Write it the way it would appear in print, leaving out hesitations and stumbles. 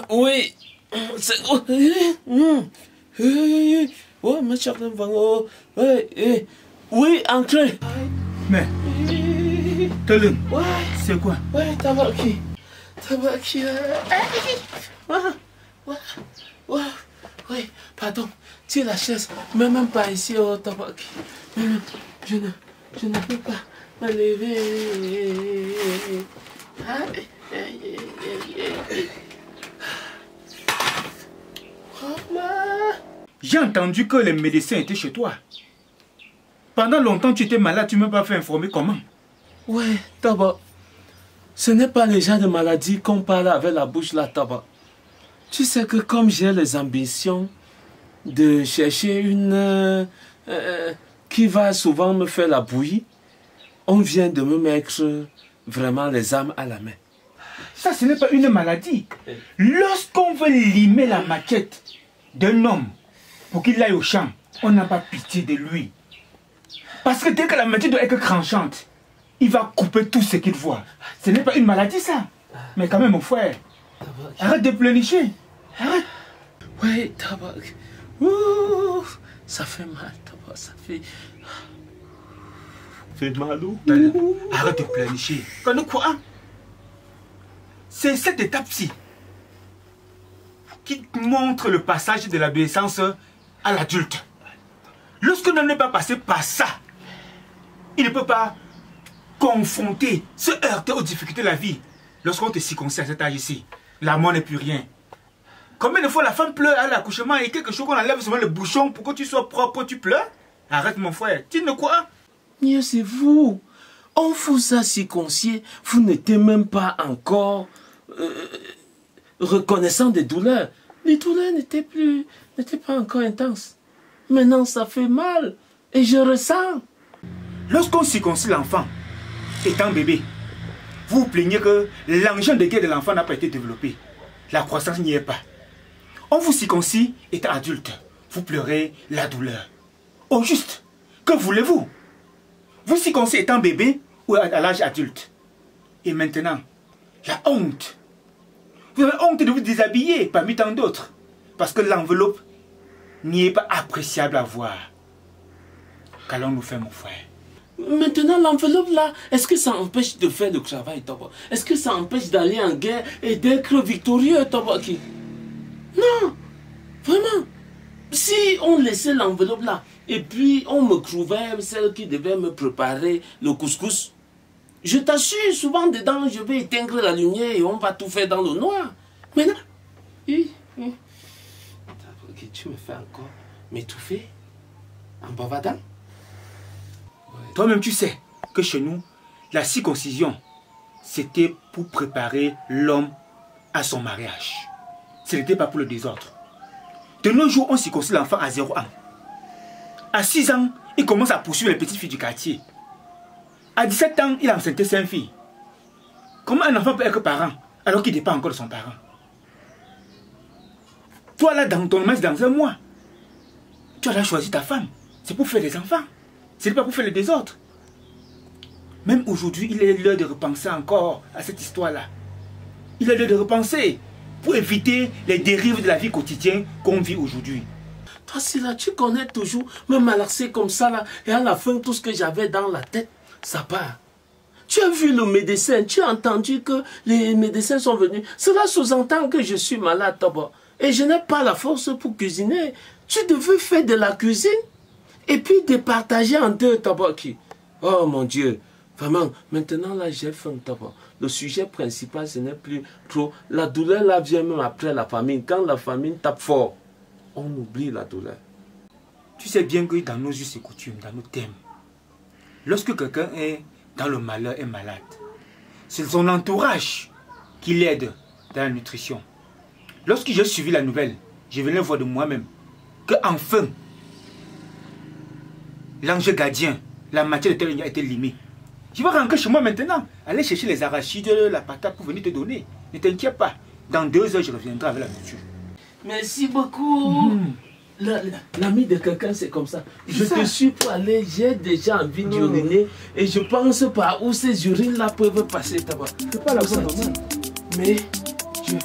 Oui. Oui, ma chère enfant. Oui, entrez. Mais, Tolun, c'est quoi? Ouais, tabaki. Tabaki. Oui, pardon. Tiens la chaise. Même pas ici, oh, tabaki. Je ne peux pas me lever. J'ai entendu que les médecins étaient chez toi. Pendant longtemps, tu étais malade, tu ne m'as pas fait informer comment? Ouais, d'abord, ce n'est pas les gens de maladie qu'on parle avec la bouche là, tabac. Tu sais que comme j'ai les ambitions de chercher une qui va souvent me faire la bouillie, on vient de me mettre vraiment les armes à la main. Ça, ce n'est pas une maladie. Lorsqu'on veut limer la maquette d'un homme pour qu'il aille au champ, on n'a pas pitié de lui. Parce que dès que la maquette doit être tranchante, il va couper tout ce qu'il voit. Ce n'est pas une maladie, ça. Mais quand même, mon frère, arrête de pleurnicher. Arrête. Oui, tabac. Ouh, ça fait mal, tabac, ça fait... fait mal. Arrête de pleurnicher. Connais quoi? C'est cette étape-ci qui montre le passage de l'adolescence à l'adulte. Lorsque l'on n'est pas passé par ça, il ne peut pas confronter, se heurter aux difficultés de la vie. Lorsqu'on te circoncis à cet âge ici, l'amour n'est plus rien. Combien de fois la femme pleure à l'accouchement et quelque chose qu'on enlève seulement le bouchon pour que tu sois propre, tu pleures? Arrête mon frère, tu ne quoi? Mieux c'est vous. On vous a circoncis, vous n'étiez même pas encore reconnaissant des douleurs. Les douleurs n'étaient pas encore intenses. Maintenant ça fait mal et je ressens. Lorsqu'on circoncis l'enfant, étant bébé, vous vous plaignez que l'engin de guerre de l'enfant n'a pas été développé. La croissance n'y est pas. On vous circoncis étant adulte, vous pleurez la douleur. Au juste, que voulez-vous? Vous circoncis étant bébé ou à l'âge adulte. Et maintenant, la honte. Vous avez honte de vous déshabiller parmi tant d'autres. Parce que l'enveloppe n'y est pas appréciable à voir. Qu'allons-nous faire, mon frère? Maintenant, l'enveloppe là, est-ce que ça empêche de faire le travail, Toba? Est-ce que ça empêche d'aller en guerre et d'être victorieux, Toba? Non, vraiment. Si on laissait l'enveloppe là, et puis on me trouvait celle qui devait me préparer le couscous, je t'assure, souvent dedans, je vais éteindre la lumière et on va tout faire dans le noir. Maintenant, tu me fais encore m'étouffer en bavardant. Toi-même, tu sais que chez nous, la circoncision, c'était pour préparer l'homme à son mariage. Ce n'était pas pour le désordre. De nos jours, on circoncis l'enfant à 0 ans. À 6 ans, il commence à poursuivre les petites filles du quartier. À 17 ans, il a enceinté 5 filles. Comment un enfant peut être parent alors qu'il dépend encore de son parent? Toi là, dans ton match, dans un mois, tu as choisi ta femme. C'est pour faire des enfants. Ce n'est pas pour faire le désordre. Même aujourd'hui, il est l'heure de repenser encore à cette histoire-là. Il est l'heure de repenser pour éviter les dérives de la vie quotidienne qu'on vit aujourd'hui. Toi, c'est là, tu connais toujours me malaxer comme ça là. Et à la fin, tout ce que j'avais dans la tête, ça part. Tu as vu le médecin, tu as entendu que les médecins sont venus. Cela sous-entend que je suis malade d'abord. Et je n'ai pas la force pour cuisiner. Tu devais faire de la cuisine et puis départager en deux tabaki. Oh mon Dieu, vraiment, maintenant là j'ai faim d'abord. Le sujet principal ce n'est plus trop. La douleur là vient même après la famine. Quand la famine tape fort, on oublie la douleur. Tu sais bien que dans nos us et coutumes, dans nos thèmes, lorsque quelqu'un est dans le malheur, est malade, c'est son entourage qui l'aide dans la nutrition. Lorsque j'ai suivi la nouvelle, je venais voir de moi-même que enfin, l'ange gardien, la matière de terre a été limée. Je vais rentrer chez moi maintenant, aller chercher les arachides, la patate pour venir te donner. Ne t'inquiète pas, dans 2 heures je reviendrai avec la nourriture. Merci beaucoup. L'ami de quelqu'un c'est comme ça. Je te suis pour aller, j'ai déjà envie d'uriner et je pense par où ces urines là peuvent passer. C'est pas la bonne. Mais je...